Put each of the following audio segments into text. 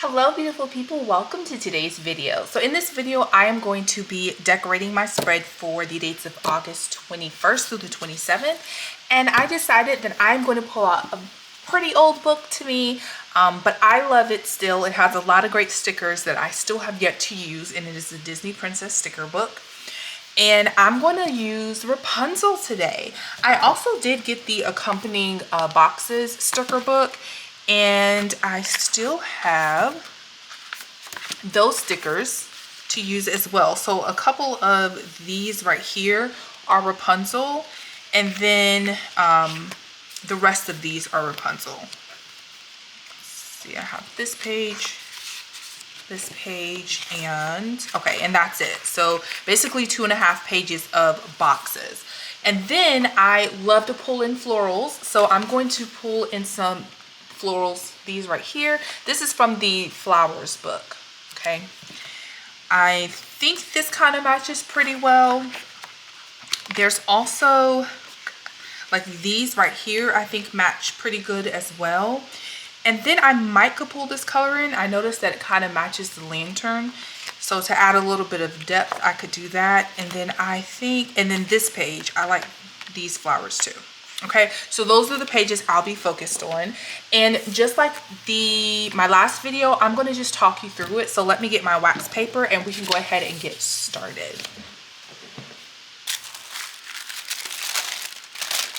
Hello beautiful people, welcome to today's video. So in this video I am going to be decorating my spread for the dates of August 21st through the 27th, and I decided that I'm going to pull out a pretty old book to me, but I love it still. It has a lot of great stickers that I still have yet to use, and it is the Disney Princess sticker book. And I'm going to use Rapunzel today. I also did get the accompanying boxes sticker book, and I still have those stickers to use as well. So a couple of these right here are Rapunzel, and then the rest of these are Rapunzel. Let's see, I have this page, and okay, and that's it. So basically 2.5 pages of boxes. And then I love to pull in florals, so I'm going to pull in some florals, these right here. This is from the flowers book. Okay, I think this kind of matches pretty well. There's also like these right here, I think match pretty good as well. And then I might could pull this color in. I noticed that it kind of matches the lantern. So to add a little bit of depth, I could do that. And then I think, and then this page, I like these flowers too. Okay, so those are the pages I'll be focused on. And just like my last video, I'm going to just talk you through it. So let me get my wax paper and we can go ahead and get started.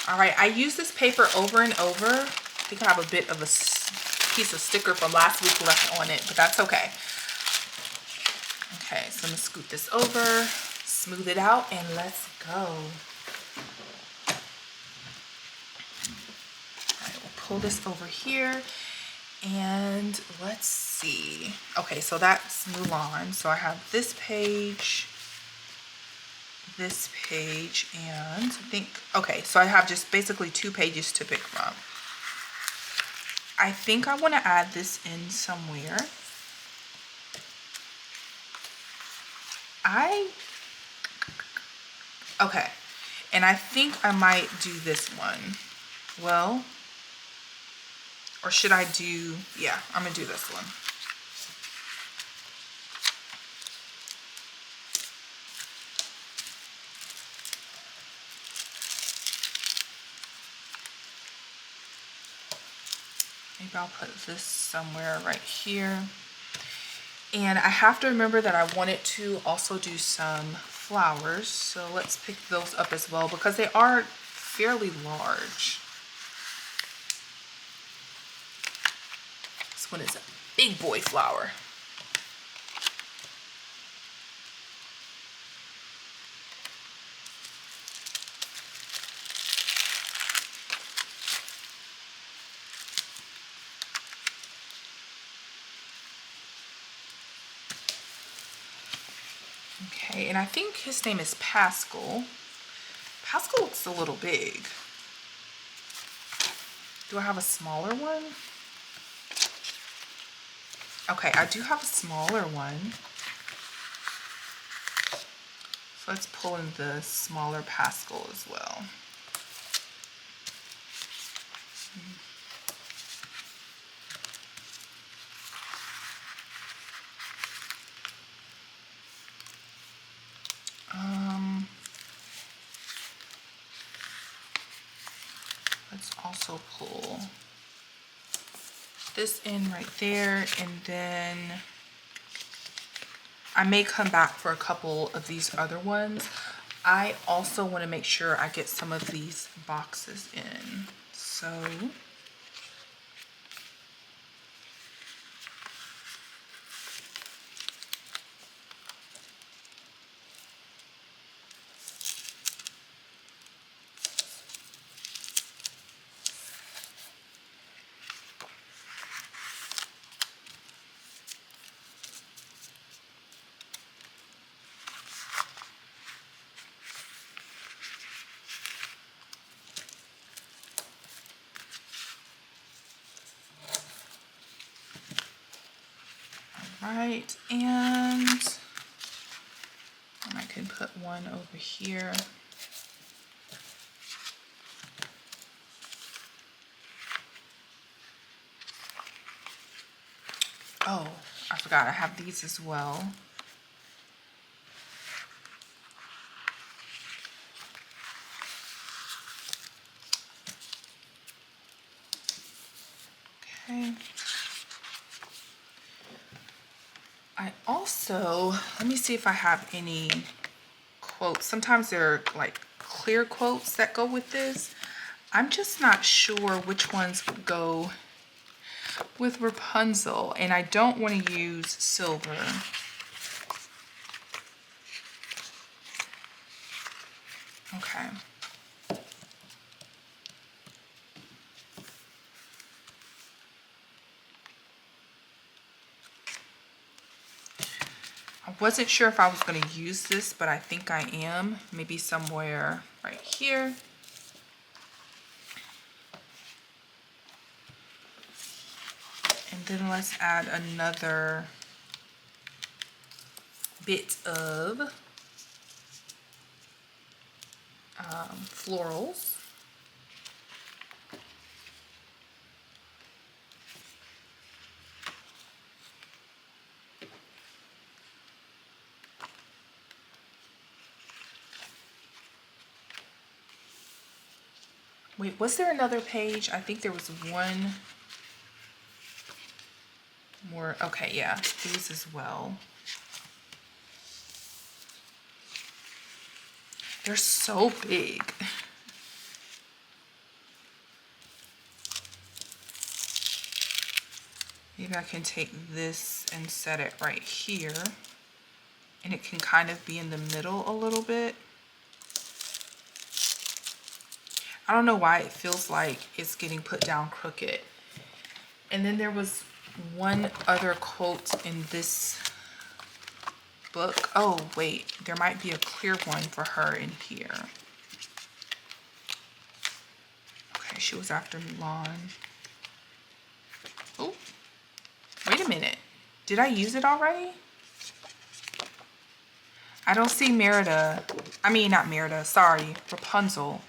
All right, I use this paper over and over. I think I have a bit of a piece of sticker from last week left on it, but that's okay. Okay, so I'm gonna scoot this over, smooth it out, and let's go. All right, we'll pull this over here, and let's see. Okay, so that's Mulan. So I have this page, and I think, okay, so I have just basically 2 pages to pick from. I think I want to add this in somewhere. Okay, and I think I might do this one. Well, or should I do, yeah, I'm gonna do this one. Maybe I'll put this somewhere right here. And I have to remember that I wanted to also do some flowers. So let's pick those up as well because they are fairly large. This one is a big boy flower. Okay, and I think his name is Pascal. Pascal looks a little big. Do I have a smaller one? Okay, I do have a smaller one. So let's pull in the smaller Pascal as well. Let's also pull this in right there, and then I may come back for a couple of these other ones. I also want to make sure I get some of these boxes in. So right, and I can put one over here. Oh, I forgot I have these as well. Okay. I also, let me see if I have any quotes. Sometimes there are like clear quotes that go with this. I'm just not sure which ones go with Rapunzel, and I don't want to use silver. Okay. I wasn't sure if I was going to use this, but I think I am. Maybe somewhere right here. And then let's add another bit of florals. Wait, was there another page? I think there was one more. Okay, yeah, these as well. They're so big. Maybe I can take this and set it right here, and it can kind of be in the middle a little bit. I don't know why it feels like it's getting put down crooked. And then there was one other quote in this book. Oh, wait, there might be a clear one for her in here. Okay, she was after Mulan. Oh, wait a minute. Did I use it already? I don't see Merida. I mean, not Merida, sorry, Rapunzel.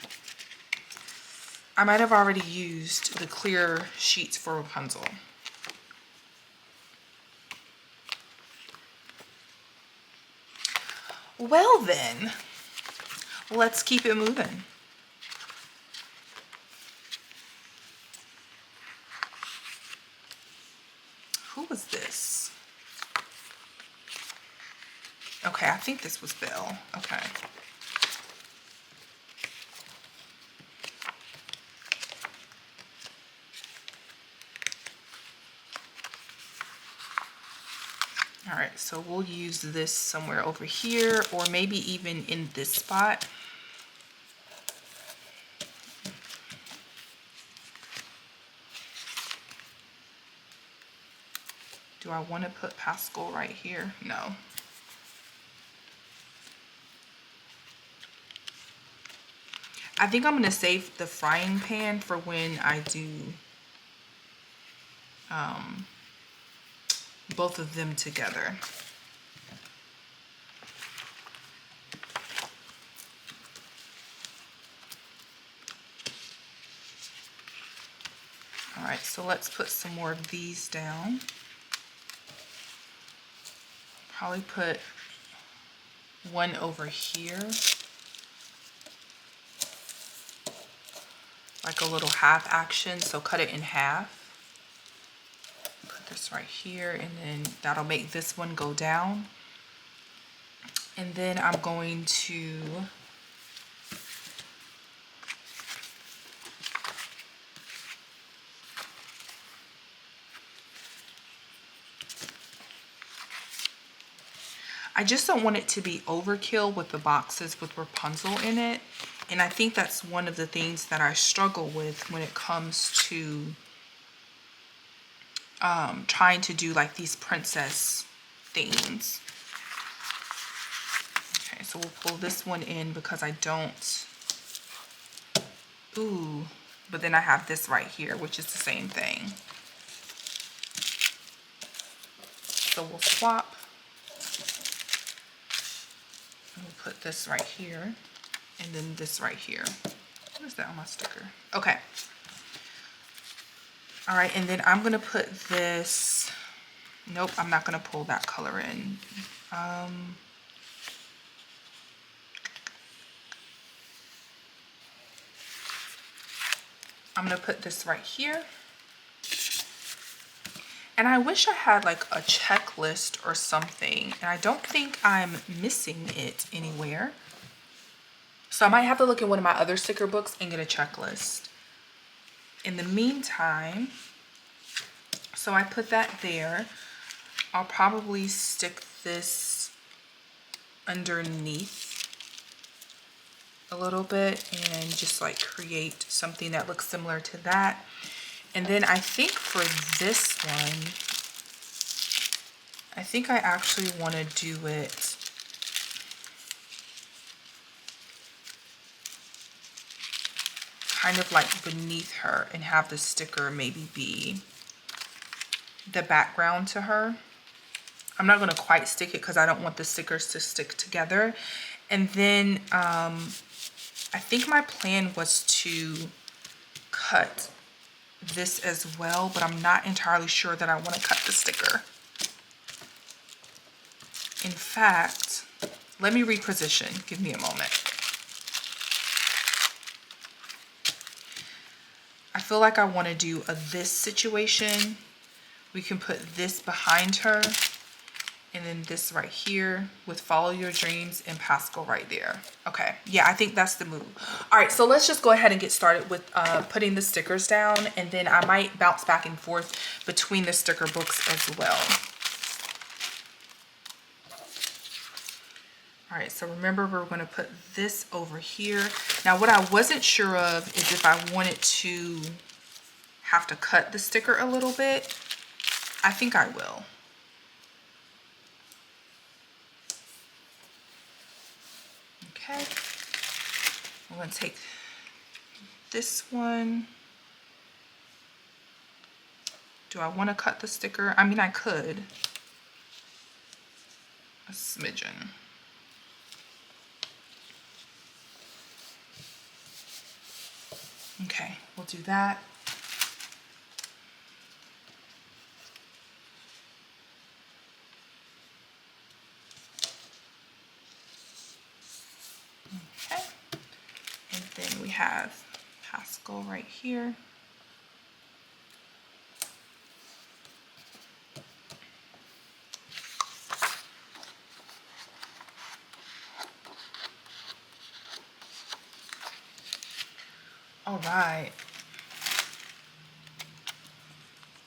I might have already used the clear sheets for Rapunzel. Well then, let's keep it moving. Who was this? Okay, I think this was Belle. Okay. All right, so we'll use this somewhere over here, or maybe even in this spot. Do I want to put Pascal right here? No. I think I'm going to save the frying pan for when I do both of them together. All right, so let's put some more of these down. Probably put one over here, like a little half action, so cut it in half. Put this right here, and then that'll make this one go down. And then I'm going to I just don't want it to be overkill with the boxes with Rapunzel in it. And I think that's one of the things that I struggle with when it comes to trying to do like these princess themes. Okay, so we'll pull this one in because I don't, ooh, but then I have this right here, which is the same thing. So we'll swap. And we'll put this right here, and then this right here. What is that on my sticker? Okay. All right, and then I'm gonna put this Nope, I'm not gonna pull that color in. I'm gonna put this right here. And I wish I had like a checklist or something, and I don't think I'm missing it anywhere. So I might have to look in one of my other sticker books and get a checklist. In the meantime, so I put that there. I'll probably stick this underneath a little bit and just like create something that looks similar to that. And then I think for this one, I think I actually want to do it kind of like beneath her and have the sticker maybe be the background to her. I'm not going to quite stick it because I don't want the stickers to stick together. And then I think my plan was to cut this as well, but I'm not entirely sure that I want to cut the sticker. In fact, let me reposition. Give me a moment. I feel like I want to do this situation. We can put this behind her and then this right here with Follow Your Dreams and Pascal right there. Okay, yeah, I think that's the move. All right, so let's just go ahead and get started with putting the stickers down, and then I might bounce back and forth between the sticker books as well. All right, so remember we're going to put this over here. Now what I wasn't sure of is if I wanted to have to cut the sticker a little bit. I think I will. Okay, I'm going to take this one. Do I want to cut the sticker? I mean, I could. A smidgen. Okay, we'll do that. Okay, and then we have Pascal right here. All right.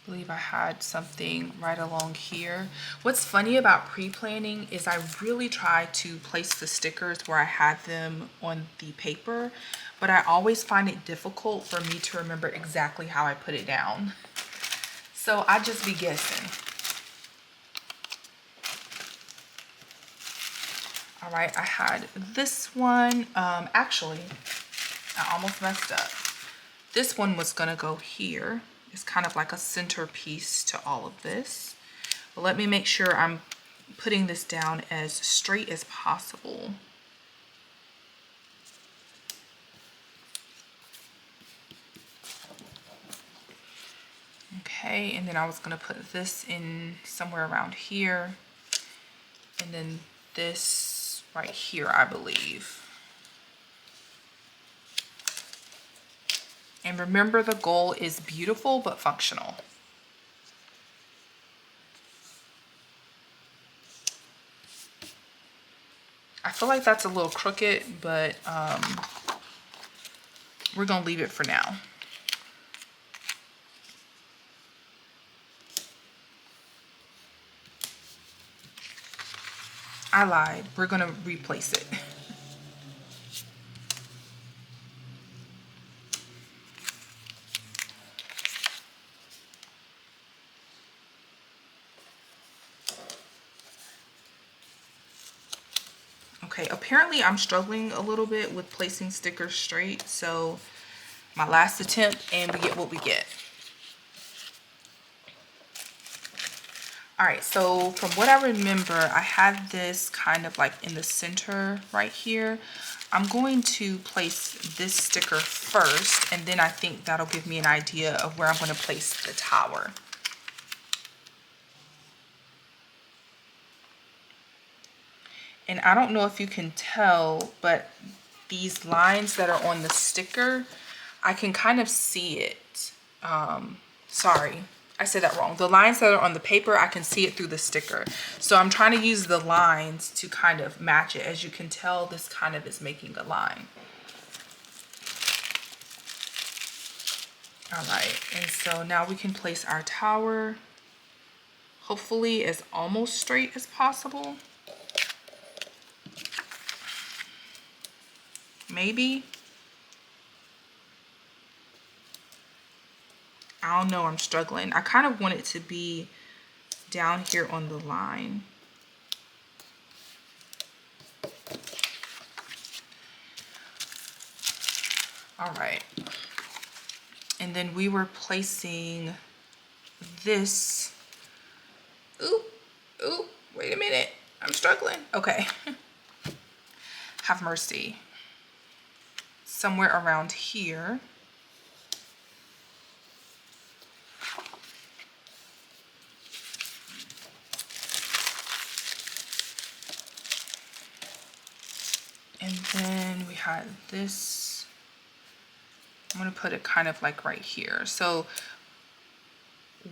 I believe I had something right along here. What's funny about pre-planning is I really try to place the stickers where I had them on the paper, but I always find it difficult for me to remember exactly how I put it down. So I just be guessing. All right, I had this one. Actually, I almost messed up. This one was gonna go here. It's kind of like a centerpiece to all of this. But let me make sure I'm putting this down as straight as possible. Okay, and then I was gonna put this in somewhere around here. And then this right here, I believe. And remember, the goal is beautiful but functional. I feel like that's a little crooked, but we're gonna leave it for now. I lied. We're gonna replace it. Okay, apparently I'm struggling a little bit with placing stickers straight, so my last attempt and we get what we get. All right, so from what I remember, I had this kind of like in the center right here. I'm going to place this sticker first, and then I think that'll give me an idea of where I'm going to place the tower. And I don't know if you can tell, but these lines that are on the sticker, I can kind of see it. Sorry, I said that wrong. The lines that are on the paper, I can see it through the sticker. So I'm trying to use the lines to kind of match it. As you can tell, this kind of is making a line. All right, and so now we can place our tower, hopefully as almost straight as possible. Maybe. I don't know, I'm struggling. I kind of want it to be down here on the line. All right. And then we were placing this. Ooh, wait a minute. I'm struggling. Okay. Have mercy. Somewhere around here. And then we had this. I'm going to put it kind of like right here. So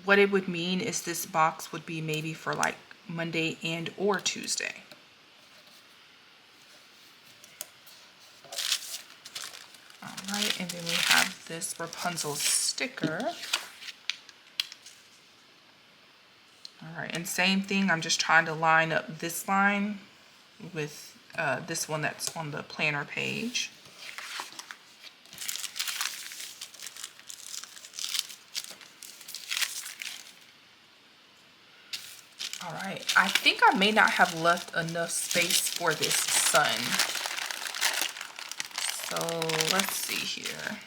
what it would mean is this box would be maybe for like Monday and or Tuesday. All right, and then we have this Rapunzel sticker. All right, and same thing, I'm just trying to line up this line with this one that's on the planner page. All right, I think I may not have left enough space for this sun. So let's see here.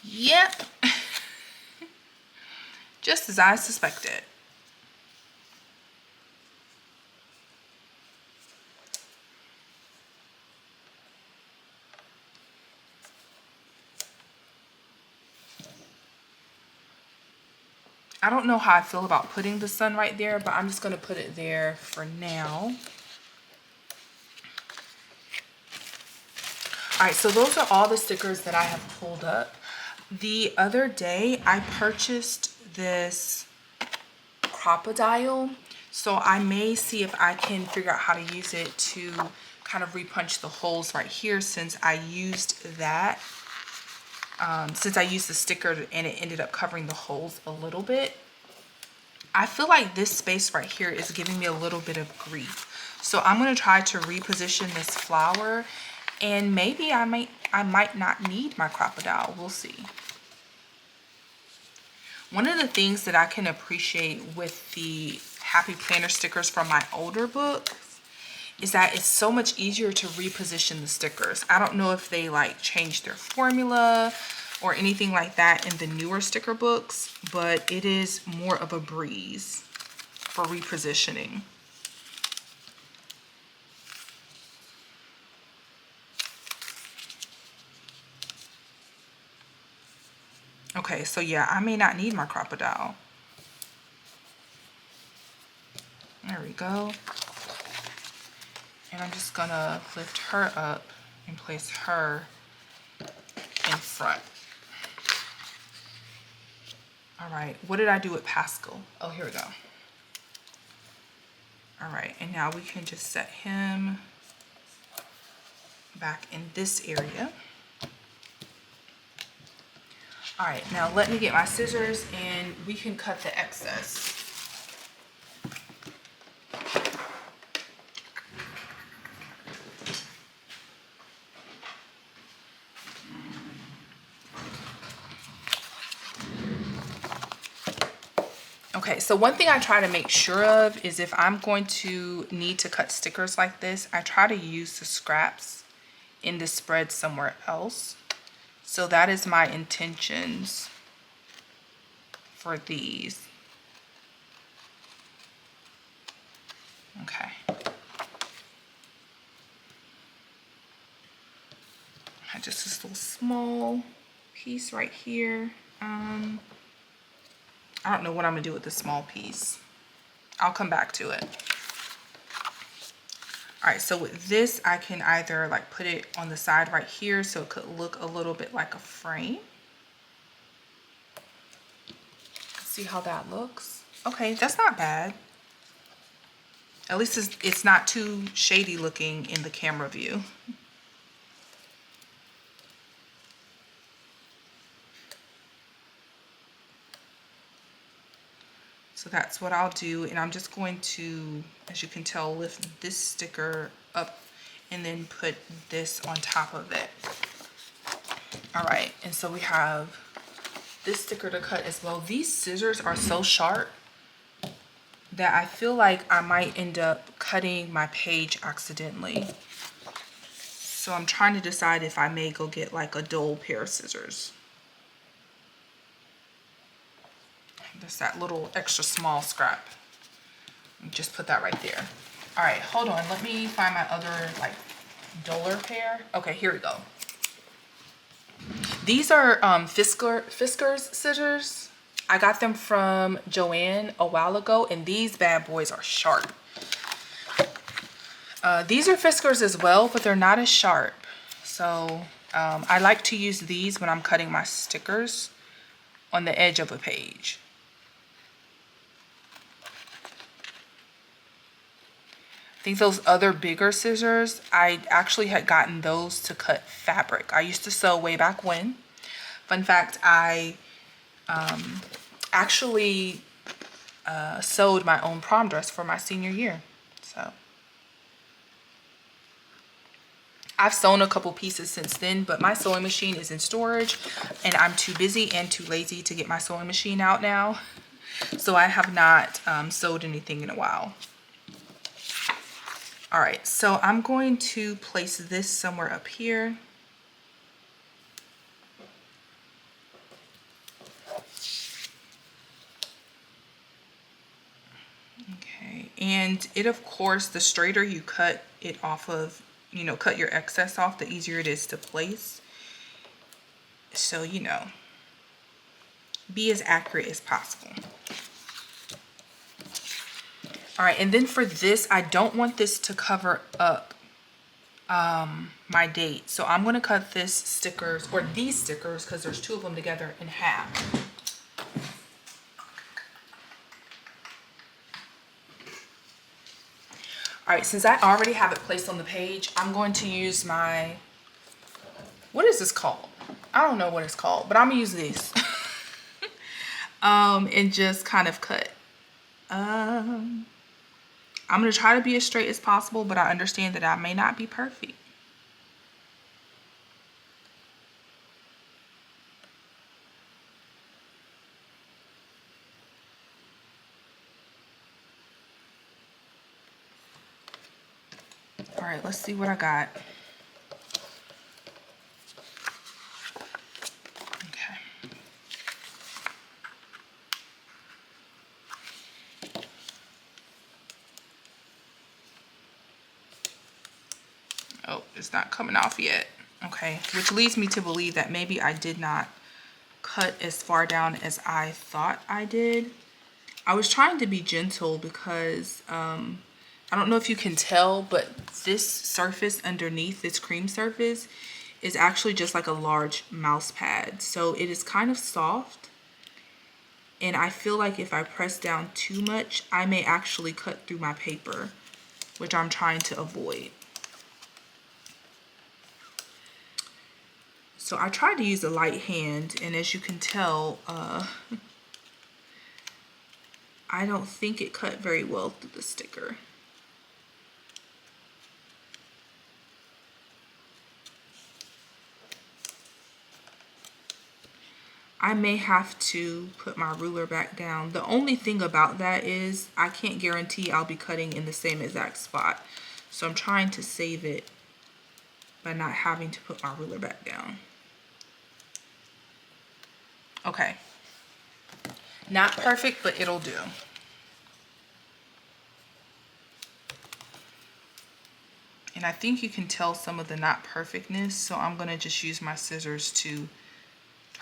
Yep, just as I suspected. I don't know how I feel about putting the sun right there, but I'm just going to put it there for now. All right, so those are all the stickers that I have pulled up. The other day, I purchased this crocodile, so I may see if I can figure out how to use it to kind of repunch the holes right here, since I used that. Since I used the sticker and it ended up covering the holes a little bit. I feel like this space right here is giving me a little bit of grief. So I'm going to try to reposition this flower, and maybe I might not need my crocodile. We'll see. One of the things that I can appreciate with the Happy Planner stickers from my older books is that it's so much easier to reposition the stickers. I don't know if they like changed their formula or anything like that in the newer sticker books, but it is more of a breeze for repositioning. Okay, so yeah, I may not need my crocodile. There we go. And I'm just gonna lift her up and place her in front. All right, what did I do with Pascal? Oh, here we go. All right, and now we can just set him back in this area. All right, now let me get my scissors and we can cut the excess. Okay, so one thing I try to make sure of is if I'm going to need to cut stickers like this, I try to use the scraps in the spread somewhere else. So that is my intentions for these. Okay. I just this little small piece right here. I don't know what I'm gonna do with this small piece. I'll come back to it. All right, so with this, I can either like put it on the side right here so it could look a little bit like a frame. See how that looks? Okay, that's not bad. At least it's not too shady looking in the camera view. So that's what I'll do, and I'm just going to, as you can tell, lift this sticker up and then put this on top of it. All right, and so we have this sticker to cut as well. These scissors are so sharp that I feel like I might end up cutting my page accidentally. So I'm trying to decide if I may go get like a dull pair of scissors. Just that little extra small scrap. Just put that right there. All right, hold on. Let me find my other like duller pair. Okay, here we go. These are Fiskars scissors. I got them from Joann a while ago, and these bad boys are sharp. These are Fiskars as well, but they're not as sharp. So I like to use these when I'm cutting my stickers on the edge of a page. I think those other bigger scissors, I actually had gotten those to cut fabric. I used to sew way back when. Fun fact, I actually sewed my own prom dress for my senior year. So I've sewn a couple pieces since then, but my sewing machine is in storage and I'm too busy and too lazy to get my sewing machine out now. So I have not sewed anything in a while. All right, so I'm going to place this somewhere up here. Okay, and it, of course, the straighter you cut it off of, you know, cut your excess off, the easier it is to place. So, you know, be as accurate as possible. All right, and then for this, I don't want this to cover up my date. So I'm gonna cut this stickers, or these stickers, because there's two of them together, in half. All right, since I already have it placed on the page, I'm going to use my, what is this called? I don't know what it's called, but I'm gonna use this. And just kind of cut. I'm going to try to be as straight as possible, but I understand that I may not be perfect. All right, let's see what I got. Okay. Oh, it's not coming off yet. Okay, which leads me to believe that maybe I did not cut as far down as I thought I did. I was trying to be gentle because I don't know if you can tell, but this surface underneath, this cream surface, is actually just like a large mouse pad. So it is kind of soft. And I feel like if I press down too much, I may actually cut through my paper, which I'm trying to avoid. So I tried to use a light hand, and as you can tell, I don't think it cut very well through the sticker. I may have to put my ruler back down. The only thing about that is I can't guarantee I'll be cutting in the same exact spot. So I'm trying to save it by not having to put my ruler back down. Okay. Not perfect, but it'll do. And I think you can tell some of the not perfectness, so I'm gonna just use my scissors to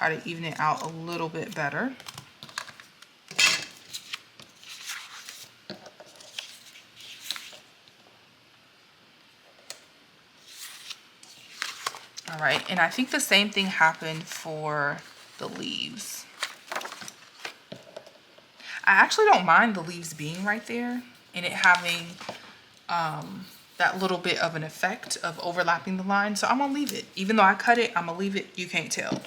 try to even it out a little bit better. All right, and I think the same thing happened for the leaves. I actually don't mind the leaves being right there and it having that little bit of an effect of overlapping the line. So I'm gonna leave it. Even though I cut it, I'm gonna leave it. You can't tell.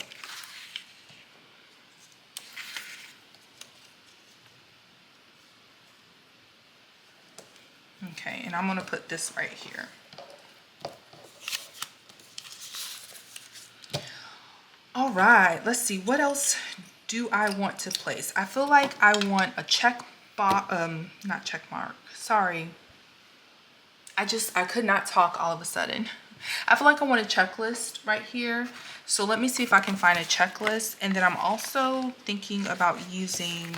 Okay, and I'm gonna put this right here. All right, let's see, what else do I want to place? I feel like I want a not check mark, sorry. I could not talk all of a sudden. I feel like I want a checklist right here. So let me see if I can find a checklist. And then I'm also thinking about using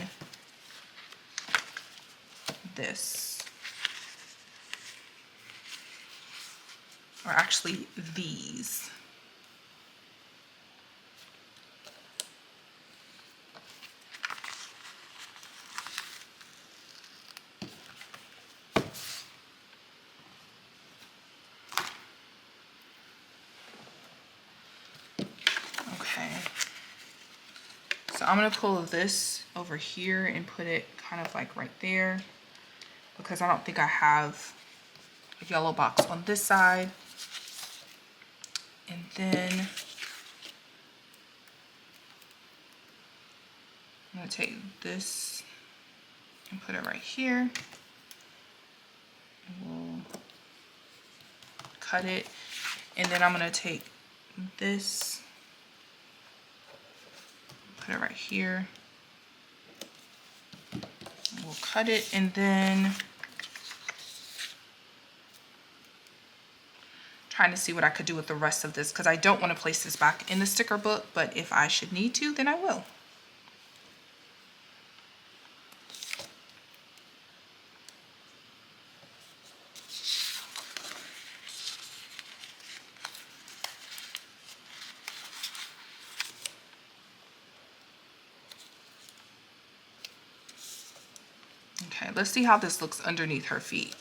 this. Or actually these. Okay. So I'm gonna pull this over here and put it kind of like right there because I don't think I have a yellow box on this side. And then I'm gonna take this and put it right here. And we'll cut it. And then I'm gonna take this, put it right here. We'll cut it, and then trying to see what I could do with the rest of this because I don't want to place this back in the sticker book, but if I should need to, then I will. Okay, let's see how this looks underneath her feet.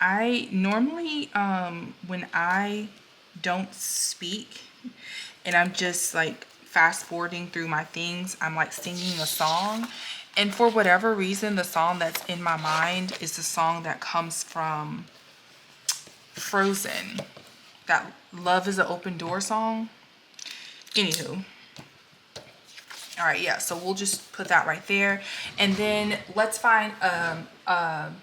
I normally, when I don't speak and I'm just like fast forwarding through my things, I'm like singing a song. And for whatever reason, the song that's in my mind is the song that comes from Frozen. That Love is an Open Door song. Anywho. All right, yeah, so we'll just put that right there. And then let's find a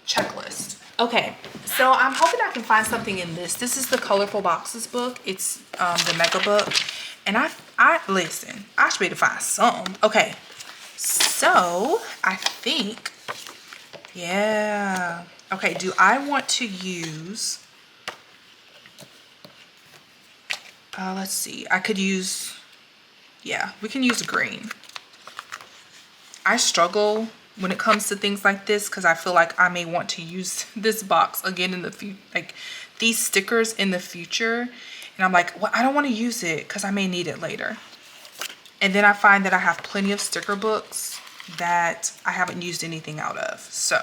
checklist. Okay, so I'm hoping I can find something in this. This is the Colorful Boxes book. It's the mega book. And I listen, I should be able to find some. Okay, so I think, yeah. Okay, do I want to use, let's see, I could use, yeah, we can use green. I struggle when it comes to things like this because I feel like I may want to use this box again in the future, like these stickers in the future. And I'm like, well, I don't want to use it because I may need it later. And then I find that I have plenty of sticker books that I haven't used anything out of. So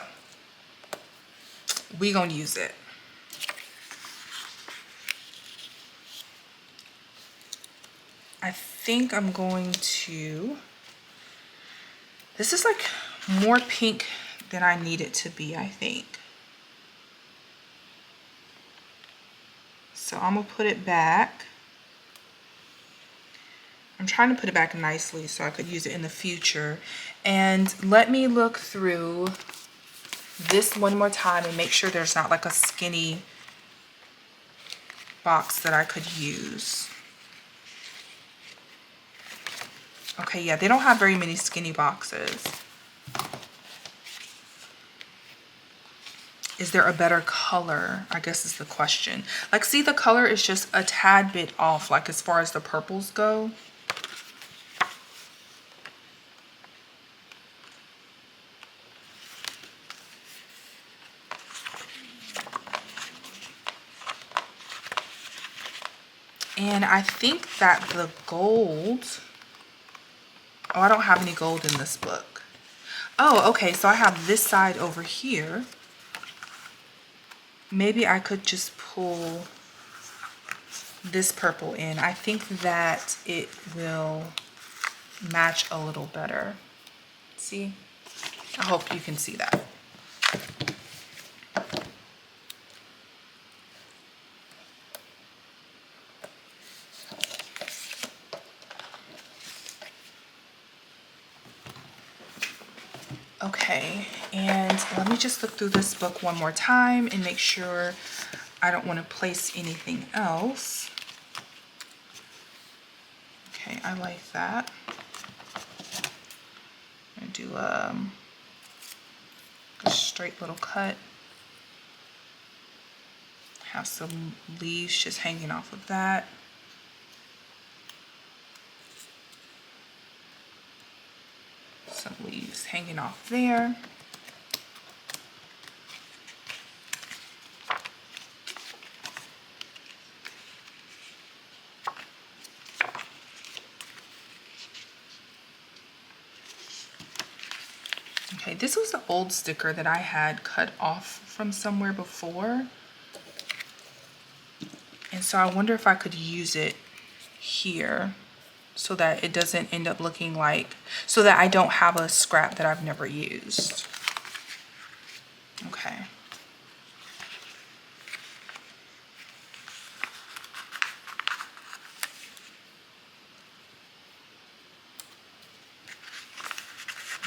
we gonna use it. I think I'm going to, this is like more pink than I need it to be, I think. So I'm gonna put it back. I'm trying to put it back nicely so I could use it in the future. And let me look through this one more time and make sure there's not like a skinny box that I could use. Okay, yeah, they don't have very many skinny boxes. Is there a better color? I guess is the question. Like, see, the color is just a tad bit off, like as far as the purples go. And I think that the gold, oh, I don't have any gold in this book. Oh, okay, so I have this side over here. Maybe I could just pull this purple in. I think that it will match a little better. See? I hope you can see that. Okay, and let me just look through this book one more time and make sure I don't want to place anything else. Okay, I like that. I'm gonna do a straight little cut. Have some leaves just hanging off of that. Some leaves hanging off there. Okay, this was an old sticker that I had cut off from somewhere before. And so I wonder if I could use it here so that it doesn't end up looking like, so that I don't have a scrap that I've never used. Okay.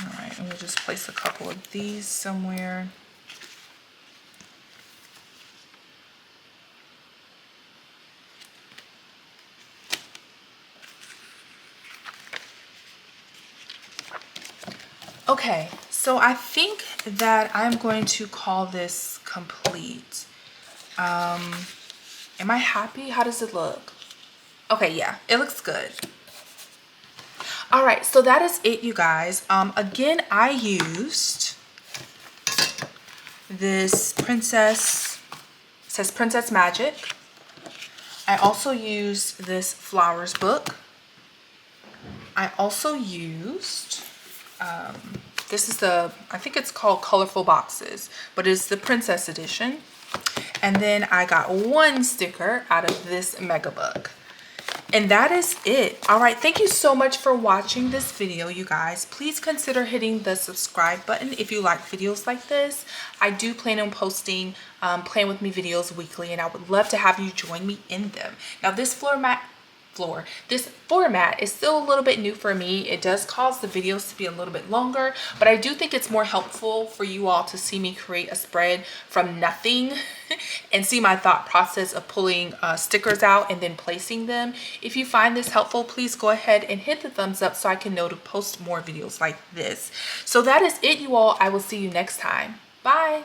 All right, and we'll just place a couple of these somewhere. Okay, so I think that I'm going to call this complete. Am I happy? How does it look? Okay, yeah, it looks good. All right, so that is it, you guys. Again, I used this Princess, it says Princess Magic. I also used this Flowers book. I also used, this is the, I think it's called Colorful Boxes, but it's the Princess Edition. And then I got one sticker out of this mega book. And that is it. All right, thank you so much for watching this video, you guys. Please consider hitting the subscribe button if you like videos like this. I do plan on posting Plan With Me videos weekly, and I would love to have you join me in them. Now, this this format is still a little bit new for me. It does cause the videos to be a little bit longer, but I do think it's more helpful for you all to see me create a spread from nothing and see my thought process of pulling stickers out and then placing them. If you find this helpful, please go ahead and hit the thumbs up so I can know to post more videos like this. So that is it, you all. I will see you next time. Bye.